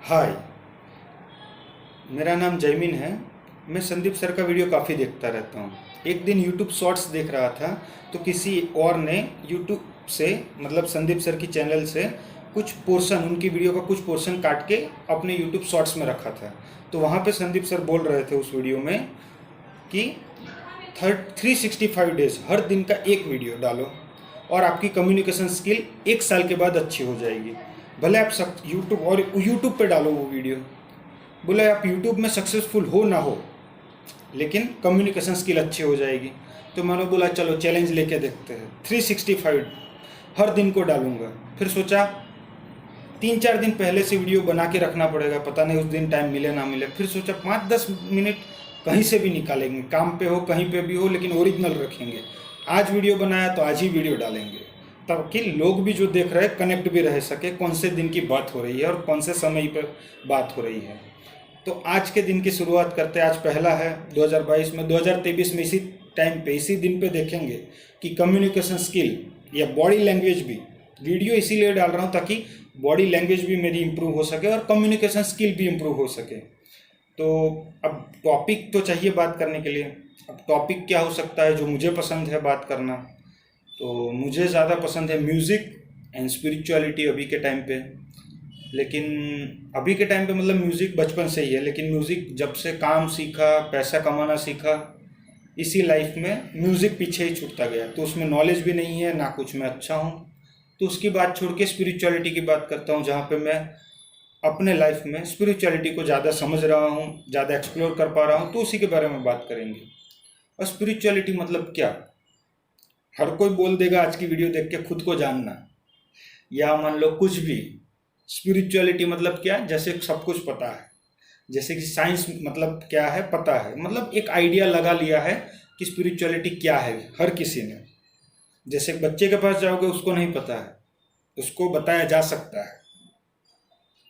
हाय, मेरा नाम जयमीन है। मैं संदीप सर का वीडियो काफ़ी देखता रहता हूँ। एक दिन यूट्यूब शॉर्ट्स देख रहा था तो किसी और ने यूट्यूब से मतलब संदीप सर की चैनल से कुछ पोर्शन, उनकी वीडियो का कुछ पोर्शन काट के अपने यूट्यूब शॉर्ट्स में रखा था। तो वहाँ पे संदीप सर बोल रहे थे उस वीडियो में कि 365 डेज हर दिन का एक वीडियो डालो और आपकी कम्युनिकेशन स्किल एक साल के बाद अच्छी हो जाएगी। भले आप यूट्यूब पे डालो वो वीडियो, बोले आप यूट्यूब में सक्सेसफुल हो ना हो लेकिन कम्युनिकेशन स्किल अच्छी हो जाएगी। तो मैंने बोला चलो चैलेंज लेके देखते हैं। 365 हर दिन को डालूंगा। फिर सोचा 3-4 दिन पहले से वीडियो बना के रखना पड़ेगा, पता नहीं उस दिन टाइम मिले ना मिले। फिर सोचा 5-10 मिनट कहीं से भी निकालेंगे, काम पे हो कहीं पे भी हो लेकिन ओरिजिनल रखेंगे। आज वीडियो बनाया तो आज ही वीडियो डालेंगे ताकि लोग भी जो देख रहे हैं कनेक्ट भी रह सके, कौन से दिन की बात हो रही है और कौन से समय पर बात हो रही है। तो आज के दिन की शुरुआत करते हैं। आज पहला है 2022 में, 2023 में इसी टाइम पे इसी दिन पे देखेंगे कि कम्युनिकेशन स्किल या बॉडी लैंग्वेज भी, वीडियो इसीलिए डाल रहा हूँ ताकि बॉडी लैंग्वेज भी मेरी इंप्रूव हो सके और कम्युनिकेशन स्किल भी इंप्रूव हो सके। तो अब टॉपिक तो चाहिए बात करने के लिए। अब टॉपिक क्या हो सकता है जो मुझे पसंद है बात करना? तो मुझे ज़्यादा पसंद है म्यूज़िक एंड स्पिरिचुअलिटी अभी के टाइम पे। लेकिन अभी के टाइम पे मतलब म्यूज़िक बचपन से ही है, लेकिन म्यूज़िक जब से काम सीखा, पैसा कमाना सीखा, इसी लाइफ में म्यूज़िक पीछे ही छूटता गया। तो उसमें नॉलेज भी नहीं है ना कुछ मैं अच्छा हूँ। तो उसकी बात छोड़ के स्पिरिचुअलिटी की बात करता हूँ, जहाँ पे मैं अपने लाइफ में स्पिरिचुअलिटी को ज़्यादा समझ रहा हूँ, ज़्यादा एक्सप्लोर कर पा रहा हूँ। तो उसी के बारे में बात करेंगे। और स्पिरिचुअलिटी मतलब क्या? हर कोई बोल देगा आज की वीडियो देख के खुद को जानना, या मान लो कुछ भी। स्पिरिचुअलिटी मतलब क्या? जैसे सब कुछ पता है, जैसे कि साइंस मतलब क्या है पता है, मतलब एक आइडिया लगा लिया है कि स्पिरिचुअलिटी क्या है हर किसी ने। जैसे बच्चे के पास जाओगे उसको नहीं पता है, उसको बताया जा सकता है,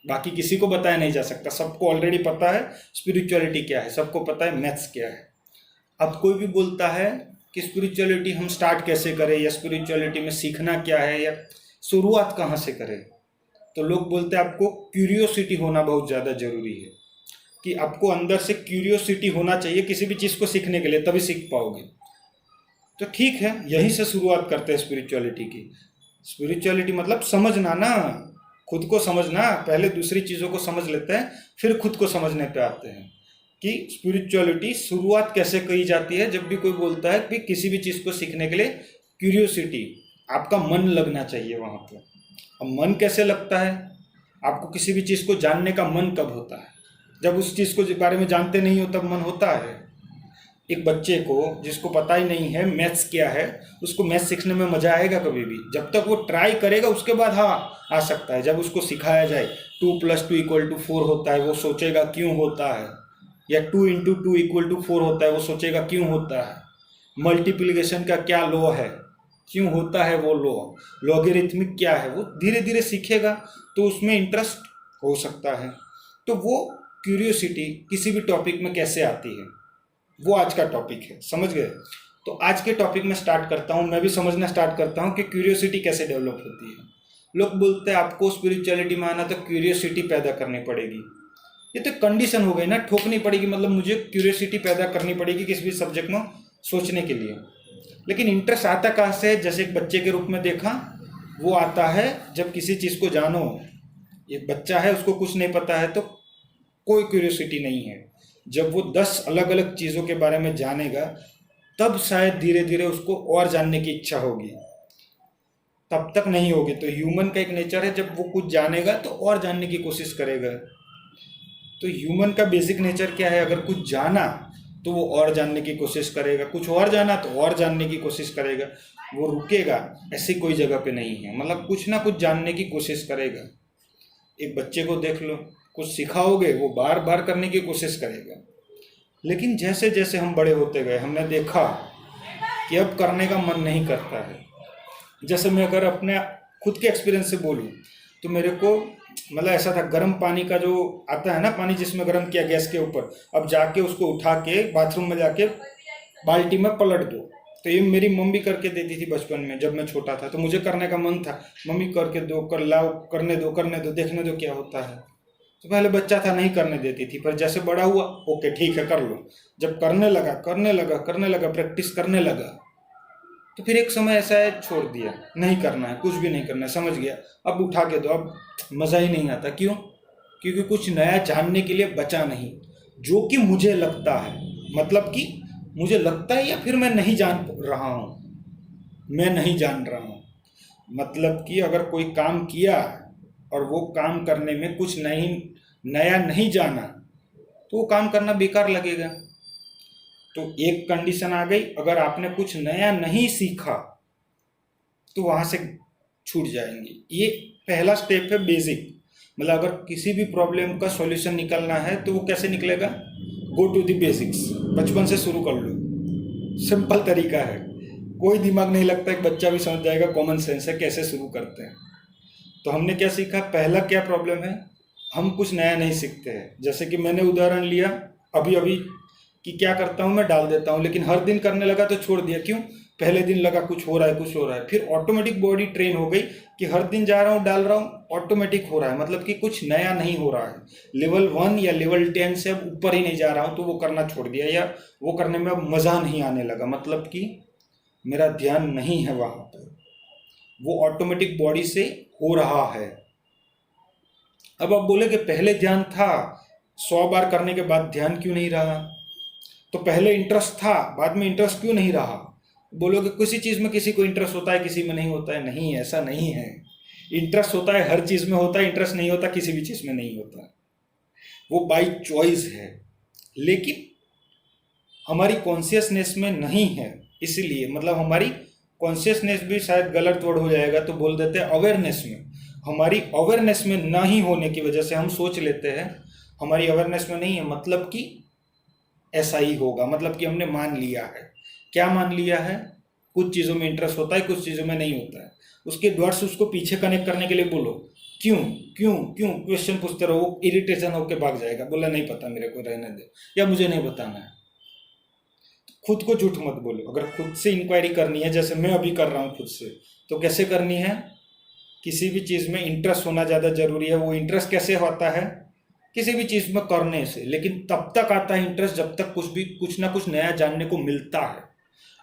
बाकी किसी को बताया नहीं जा सकता। सबको ऑलरेडी पता है स्पिरिचुअलिटी क्या है, सबको पता है मैथ्स क्या है। अब कोई भी बोलता है कि स्पिरिचुअलिटी हम स्टार्ट कैसे करें, या स्पिरिचुअलिटी में सीखना क्या है, या शुरुआत कहाँ से करें, तो लोग बोलते हैं आपको क्यूरियोसिटी होना बहुत ज़्यादा ज़रूरी है, कि आपको अंदर से क्यूरियोसिटी होना चाहिए किसी भी चीज़ को सीखने के लिए, तभी सीख पाओगे। तो ठीक है, यहीं से शुरुआत करते हैं स्पिरिचुअलिटी की। स्पिरिचुअलिटी मतलब समझना ना, खुद को समझना। पहले दूसरी चीज़ों को समझ लेते हैं फिर खुद को समझने पे आते हैं कि स्पिरिचुअलिटी शुरुआत कैसे की जाती है। जब भी कोई बोलता है कि किसी भी चीज़ को सीखने के लिए क्यूरियोसिटी, आपका मन लगना चाहिए वहाँ पर। अब मन कैसे लगता है? आपको किसी भी चीज़ को जानने का मन कब होता है? जब उस चीज़ को बारे में जानते नहीं हो तब मन होता है। एक बच्चे को जिसको पता ही नहीं है मैथ्स क्या है, उसको मैथ्स सीखने में मज़ा आएगा कभी भी? जब तक वो ट्राई करेगा उसके बाद हाँ आ सकता है। जब उसको सिखाया जाए 2+2=4 होता है, वो सोचेगा क्यों होता है, या 2×2=4 होता है, वो सोचेगा क्यों होता है। मल्टीप्लिकेशन का क्या लॉ है, क्यों होता है वो लॉ, लॉगरिथमिक क्या है, वो धीरे धीरे सीखेगा तो उसमें इंटरेस्ट हो सकता है। तो वो क्यूरियोसिटी किसी भी टॉपिक में कैसे आती है, वो आज का टॉपिक है, समझ गए? तो आज के टॉपिक में स्टार्ट करता हूँ, मैं भी समझना स्टार्ट करता हूँ कि क्यूरियोसिटी कैसे डेवलप होती है। लोग बोलते हैं आपको स्पिरिचुअलिटी में आना तो क्यूरियोसिटी पैदा करनी पड़ेगी। ये तो कंडीशन हो गई ना, ठोकनी पड़ेगी, मतलब मुझे क्यूरियोसिटी पैदा करनी पड़ेगी किसी भी सब्जेक्ट में सोचने के लिए। लेकिन इंटरेस्ट आता कहाँ से है? जैसे एक बच्चे के रूप में देखा, वो आता है जब किसी चीज़ को जानो। एक बच्चा है, उसको कुछ नहीं पता है तो कोई क्यूरियोसिटी नहीं है। जब वो 10 अलग अलग चीज़ों के बारे में जानेगा तब शायद धीरे धीरे उसको और जानने की इच्छा होगी, तब तक नहीं होगी। तो ह्यूमन का एक नेचर है, जब वो कुछ जानेगा तो और जानने की कोशिश करेगा। तो ह्यूमन का बेसिक नेचर क्या है? अगर कुछ जाना तो वो और जानने की कोशिश करेगा, कुछ और जाना तो और जानने की कोशिश करेगा। वो रुकेगा ऐसी कोई जगह पे नहीं है, मतलब कुछ ना कुछ जानने की कोशिश करेगा। एक बच्चे को देख लो, कुछ सिखाओगे वो बार बार करने की कोशिश करेगा। लेकिन जैसे जैसे हम बड़े होते गए हमने देखा कि अब करने का मन नहीं करता है। जैसे मैं अगर अपने खुद के एक्सपीरियंस से बोलूँ तो मेरे को मतलब ऐसा था, गर्म पानी का जो आता है ना, पानी जिसमें गर्म किया गैस के ऊपर, अब जाके उसको उठा के बाथरूम में जाके बाल्टी में पलट दो। तो ये मेरी मम्मी करके देती थी बचपन में, जब मैं छोटा था तो मुझे करने का मन था, मम्मी करके दो, कर लाओ, करने दो देखने दो क्या होता है। तो पहले बच्चा था नहीं करने देती थी, पर जैसे बड़ा हुआ ओके ठीक है कर लो, जब करने लगा प्रैक्टिस करने लगा, तो फिर एक समय ऐसा है छोड़ दिया, नहीं करना है, कुछ भी नहीं करना है, समझ गया अब उठा के दो, अब मज़ा ही नहीं आता। क्यों? क्योंकि कुछ नया जानने के लिए बचा नहीं, जो कि मुझे लगता है, मतलब कि मुझे लगता है या फिर मैं नहीं जान रहा हूँ, मैं नहीं जान रहा हूँ, मतलब कि अगर कोई काम किया और वो काम करने में कुछ नया नहीं जाना तो वो काम करना बेकार लगेगा। तो एक कंडीशन आ गई, अगर आपने कुछ नया नहीं सीखा तो वहाँ से छूट जाएंगे। ये पहला स्टेप है बेसिक, मतलब अगर किसी भी प्रॉब्लम का सॉल्यूशन निकलना है तो वो कैसे निकलेगा? गो टू द बेसिक्स, बचपन से शुरू कर लो, सिंपल तरीका है, कोई दिमाग नहीं लगता, एक बच्चा भी समझ जाएगा, कॉमन सेंस है, कैसे शुरू करते हैं। तो हमने क्या सीखा? पहला क्या प्रॉब्लम है? हम कुछ नया नहीं सीखते हैं। जैसे कि मैंने उदाहरण लिया अभी अभी कि क्या करता हूँ मैं, डाल देता हूँ, लेकिन हर दिन करने लगा तो छोड़ दिया। क्यों? पहले दिन लगा कुछ हो रहा है, फिर ऑटोमेटिक बॉडी ट्रेन हो गई कि हर दिन जा रहा हूँ डाल रहा हूँ, ऑटोमेटिक हो रहा है, मतलब कि कुछ नया नहीं हो रहा है। लेवल 1 या लेवल 10 से अब ऊपर ही नहीं जा रहा हूँ, तो वो करना छोड़ दिया, या वो करने में अब मज़ा नहीं आने लगा, मतलब कि मेरा ध्यान नहीं है वहाँ पर, वो ऑटोमेटिक बॉडी से हो रहा है। अब आप बोले कि पहले ध्यान था, 100 बार करने के बाद ध्यान क्यों नहीं रहा? तो पहले इंटरेस्ट था, बाद में इंटरेस्ट क्यों नहीं रहा? बोलोगे किसी चीज़ में किसी को इंटरेस्ट होता है, किसी में नहीं होता है। नहीं, ऐसा नहीं है। इंटरेस्ट होता है, हर चीज़ में होता है, इंटरेस्ट नहीं होता, किसी भी चीज़ में नहीं होता। वो बाई चॉइस है, लेकिन हमारी कॉन्शियसनेस में नहीं है, इसलिए, मतलब हमारी कॉन्शियसनेस भी शायद गलत वर्ड हो जाएगा, तो बोल देते हैं अवेयरनेस में। हमारी अवेयरनेस में नहीं होने की वजह से हम सोच लेते हैं हमारी अवेयरनेस में नहीं है, मतलब कि ऐसा ही होगा, मतलब कि हमने मान लिया है। क्या मान लिया है? कुछ चीज़ों में इंटरेस्ट होता है, कुछ चीज़ों में नहीं होता है। उसके वर्ड्स उसको पीछे कनेक्ट करने के लिए बोलो, क्यों क्यों क्यों, क्वेश्चन पूछते रहो, वो इरिटेशन होकर भाग जाएगा, बोला नहीं पता मेरे को, रहने दे, या मुझे नहीं बताना है। खुद को झूठ मत बोलो। अगर खुद से इंक्वायरी करनी है, जैसे मैं अभी कर रहा हूँ खुद से, तो कैसे करनी है? किसी भी चीज़ में इंटरेस्ट होना ज़्यादा जरूरी है। वो इंटरेस्ट कैसे होता है? किसी भी चीज़ में करने से, लेकिन तब तक आता है इंटरेस्ट जब तक कुछ ना कुछ नया जानने को मिलता है।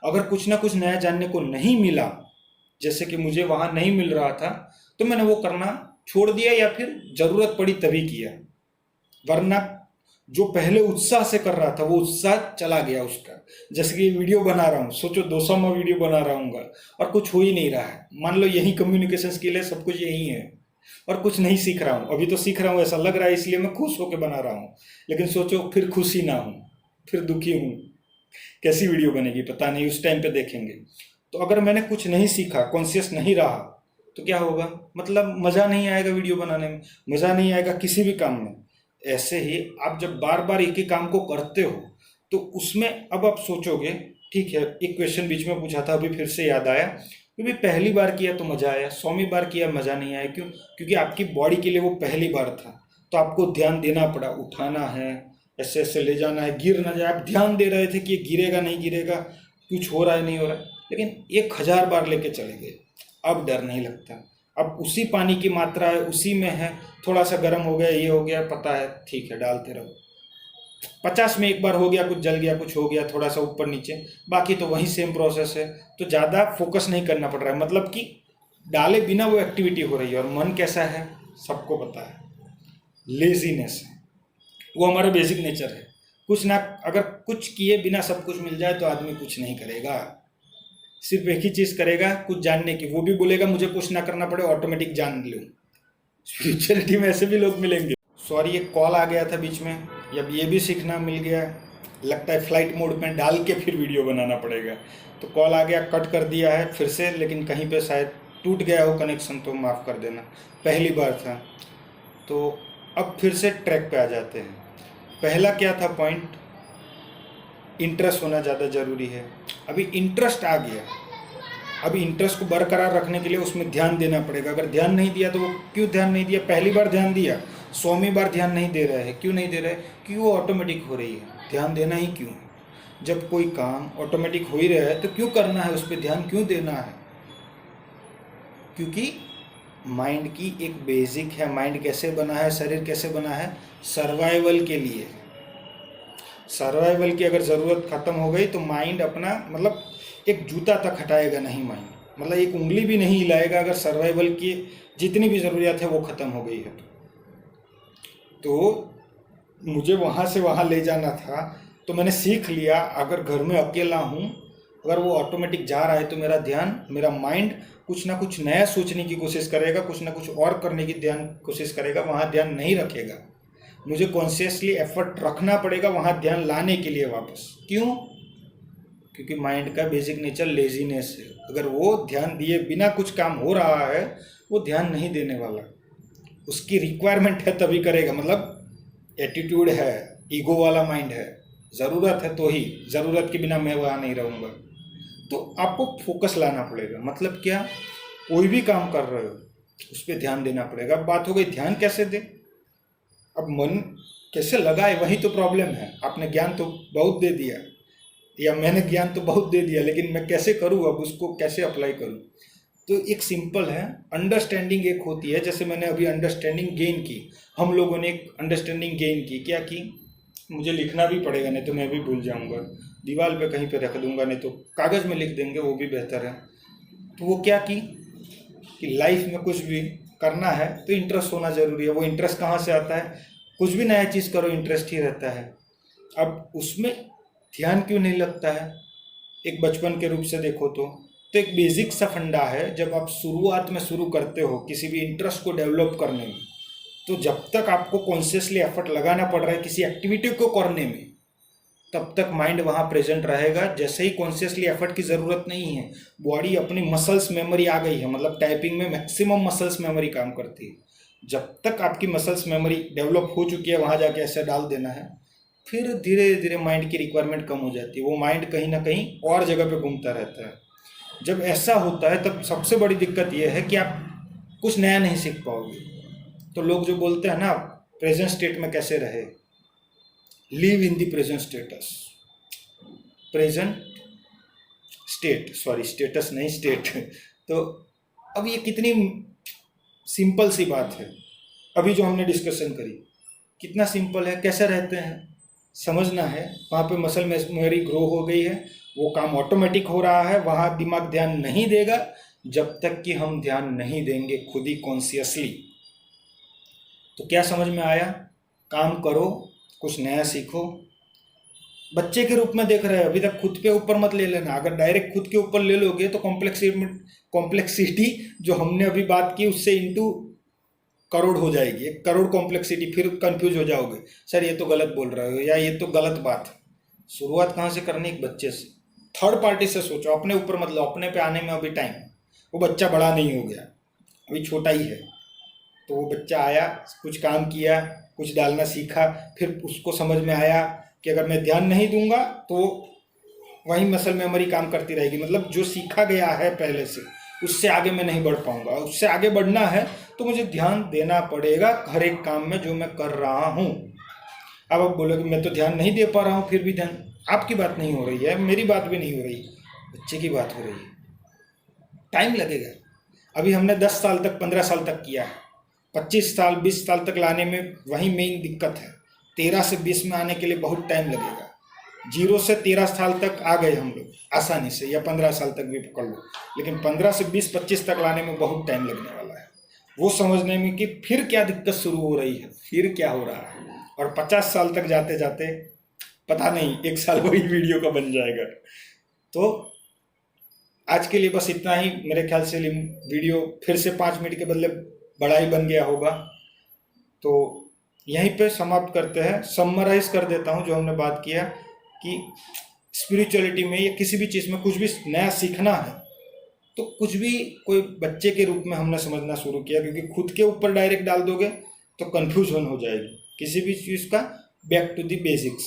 अगर कुछ ना कुछ नया जानने को नहीं मिला, जैसे कि मुझे वहाँ नहीं मिल रहा था, तो मैंने वो करना छोड़ दिया, या फिर ज़रूरत पड़ी तभी किया, वरना जो पहले उत्साह से कर रहा था वो उत्साह चला गया उसका। जैसे कि वीडियो बना रहा हूँ, सोचो 200वां वीडियो बना रहा हूँ और कुछ हो ही नहीं रहा है। मान लो यही कम्युनिकेशन स्किल है, सब कुछ यही है, और कुछ नहीं सीख रहा हूँ। अभी तो सीख रहा हूँ ऐसा लग रहा है, इसलिए मैं खुश होकर बना रहा हूँ, लेकिन सोचो फिर खुशी ना हूँ, फिर दुखी हूँ, कैसी वीडियो बनेगी पता नहीं, उस टाइम पे देखेंगे। तो अगर मैंने कुछ नहीं सीखा, कॉन्शियस नहीं रहा, तो क्या होगा? मतलब मज़ा नहीं आएगा वीडियो बनाने में, मज़ा नहीं आएगा किसी भी काम में। ऐसे ही आप जब बार बार एक ही काम को करते हो, तो उसमें अब आप सोचोगे, ठीक है, एक क्वेश्चन बीच में पूछा था, अभी फिर से याद आया, क्योंकि पहली बार किया तो मज़ा आया, 100वीं बार किया मज़ा नहीं आया। क्यों? क्योंकि आपकी बॉडी के लिए वो पहली बार था, तो आपको ध्यान देना पड़ा, उठाना है, ऐसे ऐसे ले जाना है, गिर ना जाए। आप ध्यान दे रहे थे कि ये गिरेगा नहीं गिरेगा, कुछ हो रहा है नहीं हो रहा है, लेकिन 1000 बार लेके चले गए, अब डर नहीं लगता। अब उसी पानी की मात्रा है, उसी में है, थोड़ा सा गर्म हो गया, ये हो गया, पता है, ठीक है, डालते रहो। 50 में एक बार हो गया, कुछ जल गया, कुछ हो गया, थोड़ा सा ऊपर नीचे, बाकी तो वही सेम प्रोसेस है। तो ज़्यादा फोकस नहीं करना पड़ रहा है, मतलब कि डाले बिना वो एक्टिविटी हो रही है। और मन कैसा है सबको पता है, लेजीनेस है, वो हमारा बेसिक नेचर है। कुछ ना, अगर कुछ किए बिना सब कुछ मिल जाए तो आदमी कुछ नहीं करेगा, सिर्फ एक ही चीज़ करेगा, कुछ जानने की। वो भी बोलेगा मुझे कुछ ना करना पड़े, ऑटोमेटिक जान लूँ। स्पिरिचुअलिटी में ऐसे भी लोग मिलेंगे। सॉरी, एक कॉल आ गया था बीच में, अब ये भी सीखना मिल गया, लगता है फ्लाइट मोड में डाल के फिर वीडियो बनाना पड़ेगा। तो कॉल आ गया, कट कर दिया है फिर से, लेकिन कहीं पे शायद टूट गया हो कनेक्शन, तो माफ़ कर देना, पहली बार था। तो अब फिर से ट्रैक पे आ जाते हैं। पहला क्या था पॉइंट? इंटरेस्ट होना ज़्यादा ज़रूरी है। अभी इंटरेस्ट आ गया, अभी इंटरेस्ट को बरकरार रखने के लिए उसमें ध्यान देना पड़ेगा। अगर ध्यान नहीं दिया तो वो, क्यों ध्यान नहीं दिया? पहली बार ध्यान दिया, 100वीं बार ध्यान नहीं दे रहे हैं। क्यों नहीं दे रहे? क्योंकि वो ऑटोमेटिक हो रही है। ध्यान देना ही क्यों है? जब कोई काम ऑटोमेटिक हो ही रहा है तो क्यों करना है, उस पर ध्यान क्यों देना है? क्योंकि माइंड की एक बेसिक है। माइंड कैसे बना है, शरीर कैसे बना है? सर्वाइवल के लिए। सर्वाइवल की अगर ज़रूरत ख़त्म हो गई तो माइंड अपना मतलब एक जूता तक हटाएगा नहीं माइंड, मतलब एक उंगली भी नहीं हिलाएगा अगर सर्वाइवल की जितनी भी ज़रूरियात है वो ख़त्म हो गई है। तो मुझे वहाँ से वहाँ ले जाना था, तो मैंने सीख लिया अगर घर में अकेला हूँ, अगर वो ऑटोमेटिक जा रहा है तो मेरा ध्यान, मेरा माइंड कुछ ना कुछ नया सोचने की कोशिश करेगा, कुछ ना कुछ और करने की कोशिश करेगा, वहाँ ध्यान नहीं रखेगा। मुझे कॉन्शियसली एफर्ट रखना पड़ेगा वहाँ ध्यान लाने के लिए वापस। क्यों? क्योंकि माइंड का बेसिक नेचर लेजीनेस है। अगर वो ध्यान दिए बिना कुछ काम हो रहा है, वो ध्यान नहीं देने वाला। उसकी रिक्वायरमेंट है तभी करेगा, मतलब एटीट्यूड है, ईगो वाला माइंड है, ज़रूरत है तो ही, ज़रूरत के बिना मैं वहाँ नहीं रहूँगा। तो आपको फोकस लाना पड़ेगा। मतलब क्या? कोई भी काम कर रहे हो उस पर ध्यान देना पड़ेगा। अब बात हो गई ध्यान कैसे दे, अब मन कैसे लगाए, वही तो प्रॉब्लम है। आपने ज्ञान तो बहुत दे दिया, या मैंने ज्ञान तो बहुत दे दिया, लेकिन मैं कैसे करूँ, अब उसको कैसे अप्लाई करूँ? तो एक सिंपल है, अंडरस्टैंडिंग एक होती है। जैसे मैंने अभी अंडरस्टैंडिंग गेन की, हम लोगों ने एक अंडरस्टैंडिंग गेन की। क्या की? मुझे लिखना भी पड़ेगा, नहीं तो मैं भी भूल जाऊंगा। दीवार पे कहीं पे रख दूंगा, नहीं तो कागज़ में लिख देंगे, वो भी बेहतर है। तो वो क्या की कि लाइफ में कुछ भी करना है तो इंटरेस्ट होना ज़रूरी है। वो इंटरेस्ट कहाँ से आता है? कुछ भी नया चीज़ करो इंटरेस्ट ही रहता है। अब उसमें ध्यान क्यों नहीं लगता है? एक बचपन के रूप से देखो तो एक बेसिक सा फंडा है। जब आप शुरुआत में शुरू करते हो किसी भी इंटरेस्ट को डेवलप करने में, तो जब तक आपको कॉन्शियसली एफर्ट लगाना पड़ रहा है किसी एक्टिविटी को करने में, तब तक माइंड वहाँ प्रेजेंट रहेगा। जैसे ही कॉन्शियसली एफर्ट की ज़रूरत नहीं है, बॉडी अपनी मसल्स मेमोरी आ गई है, मतलब टाइपिंग में मैक्सिमम मसल्स मेमोरी काम करती है। जब तक आपकी मसल्स मेमोरी डेवलप हो चुकी है, वहाँ जाके ऐसे डाल देना है। फिर धीरे धीरे माइंड की रिक्वायरमेंट कम हो जाती है, वो माइंड कहीं ना कहीं और जगह पे घूमता रहता है। जब ऐसा होता है तब सबसे बड़ी दिक्कत ये है कि आप कुछ नया नहीं सीख पाओगे। तो लोग जो बोलते हैं ना प्रेजेंट स्टेट में कैसे रहे, live in the present status, present state, sorry status नहीं स्टेट। तो अब ये कितनी सिंपल सी बात है, अभी जो हमने डिस्कशन करी कितना सिंपल है। कैसे रहते हैं समझना है। वहाँ पे मसल मेमोरी ग्रो हो गई है, वो काम ऑटोमेटिक हो रहा है, वहाँ दिमाग ध्यान नहीं देगा जब तक कि हम ध्यान नहीं देंगे खुद ही कॉन्शियसली। तो क्या समझ में आया? काम करो, कुछ नया सीखो। बच्चे के रूप में देख रहे हैं, अभी तक खुद के ऊपर मत ले लेना। अगर डायरेक्ट खुद के ऊपर ले लोगे तो कॉम्प्लेक्सिटी जो हमने अभी बात की उससे इंटू करोड़ हो जाएगी, 1 करोड़ कॉम्प्लेक्सिटी। फिर कंफ्यूज हो जाओगे, सर ये तो गलत बोल रहे हो या ये तो गलत बात है। शुरुआत कहाँ से करनी? एक बच्चे से, थर्ड पार्टी से सोचो, अपने ऊपर मत लो। अपने पे आने में अभी टाइम, वो बच्चा बड़ा नहीं हो गया, अभी छोटा ही है। तो वो बच्चा आया, कुछ काम किया, कुछ डालना सीखा, फिर उसको समझ में आया कि अगर मैं ध्यान नहीं दूंगा तो वही मसल मेमोरी काम करती रहेगी। मतलब जो सीखा गया है पहले से, उससे आगे मैं नहीं बढ़ पाऊंगा। उससे आगे बढ़ना है तो मुझे ध्यान देना पड़ेगा हर एक काम में जो मैं कर रहा हूँ। अब आप बोलोगे मैं तो ध्यान नहीं दे पा रहा हूँ, फिर भी ध्यान। आपकी बात नहीं हो रही है, मेरी बात भी नहीं हो रही, बच्चे की बात हो रही है। टाइम लगेगा। अभी हमने 10 साल तक 15 साल तक किया है, 25 साल 20 साल तक लाने में वही मेन दिक्कत है। 13 से 20 में आने के लिए बहुत टाइम लगेगा। 0 से 13 साल तक आ गए हम लोग आसानी से, या 15 साल तक भी पकड़ लो, लेकिन 15 से 20-25 तक लाने में बहुत टाइम लगने वाला है। वो समझने में कि फिर क्या दिक्कत शुरू हो रही है, फिर क्या हो रहा है। और 50 साल तक जाते जाते पता नहीं 1 साल वही वीडियो का बन जाएगा। तो आज के लिए बस इतना ही। मेरे ख्याल से वीडियो फिर से 5 मिनट के बदले बड़ा ही बन गया होगा, तो यहीं पे समाप्त करते हैं। समराइज कर देता हूँ जो हमने बात किया कि स्पिरिचुअलिटी में या किसी भी चीज़ में कुछ भी नया सीखना है तो कुछ भी कोई बच्चे के रूप में हमने समझना शुरू किया, क्योंकि खुद के ऊपर डायरेक्ट डाल दोगे तो कन्फ्यूजन हो जाएगी। किसी भी चीज़ का बैक टू द बेसिक्स,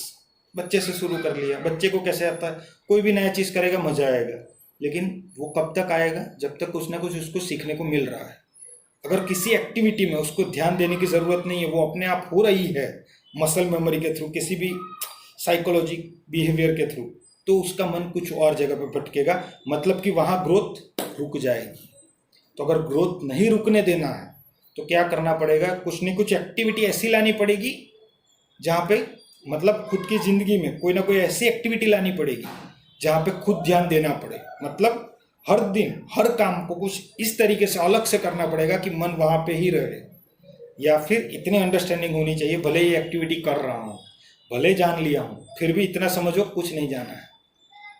बच्चे से शुरू कर लिया। बच्चे को कैसे आता है, कोई भी नया चीज़ करेगा मजा आएगा, लेकिन वो कब तक आएगा? जब तक कुछ ना कुछ उसको सीखने को मिल रहा है। अगर किसी एक्टिविटी में उसको ध्यान देने की ज़रूरत नहीं है, वो अपने आप हो रही है मसल मेमोरी के थ्रू, किसी भी साइकोलॉजी बिहेवियर के थ्रू, तो उसका मन कुछ और जगह पर भटकेगा, मतलब कि वहाँ ग्रोथ रुक जाएगी। तो अगर ग्रोथ नहीं रुकने देना है तो क्या करना पड़ेगा, कुछ न कुछ एक्टिविटी ऐसी लानी पड़ेगी जहाँ पे मतलब खुद की ज़िंदगी में कोई ना कोई ऐसी एक्टिविटी लानी पड़ेगी जहाँ पे खुद ध्यान देना पड़े। मतलब हर दिन हर काम को कुछ इस तरीके से अलग से करना पड़ेगा कि मन वहाँ पे ही रहे, या फिर इतनी अंडरस्टैंडिंग होनी चाहिए, भले ये एक्टिविटी कर रहा हूँ, भले जान लिया हूँ, फिर भी इतना समझो कुछ नहीं जाना है।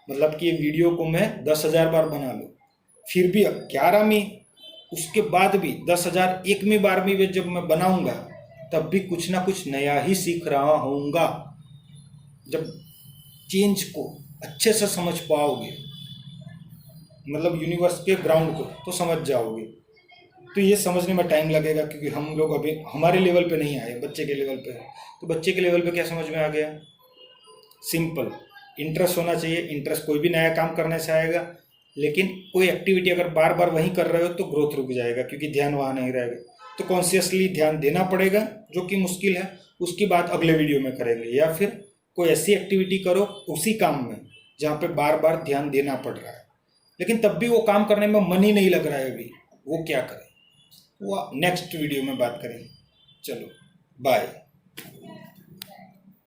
मतलब कि ये वीडियो को मैं 10,000 बार बना लूँ, फिर भी 11वीं उसके बाद भी 10,000 1वीं 12वीं में जब मैं बनाऊँगा तब भी कुछ ना कुछ नया ही सीख रहा होऊंगा। जब चेंज को अच्छे से समझ पाओगे, मतलब यूनिवर्स के ग्राउंड को, तो समझ जाओगे। तो ये समझने में टाइम लगेगा क्योंकि हम लोग अभी हमारे लेवल पे नहीं आए, बच्चे के लेवल पे है। तो बच्चे के लेवल पे क्या समझ में आ गया, सिंपल, इंटरेस्ट होना चाहिए। इंटरेस्ट कोई भी नया काम करने से आएगा, लेकिन कोई एक्टिविटी अगर बार बार वही कर रहे हो तो ग्रोथ रुक जाएगा क्योंकि ध्यान वहाँ नहीं रहेगा। तो कॉन्शियसली ध्यान देना पड़ेगा, जो कि मुश्किल है, उसकी बात अगले वीडियो में करेंगे। या फिर कोई ऐसी एक्टिविटी करो उसी काम में जहाँ पे बार बार ध्यान देना पड़ रहा है, लेकिन तब भी वो काम करने में मन ही नहीं लग रहा है अभी, वो क्या करें, वो नेक्स्ट वीडियो में बात करेंगे। चलो बाय।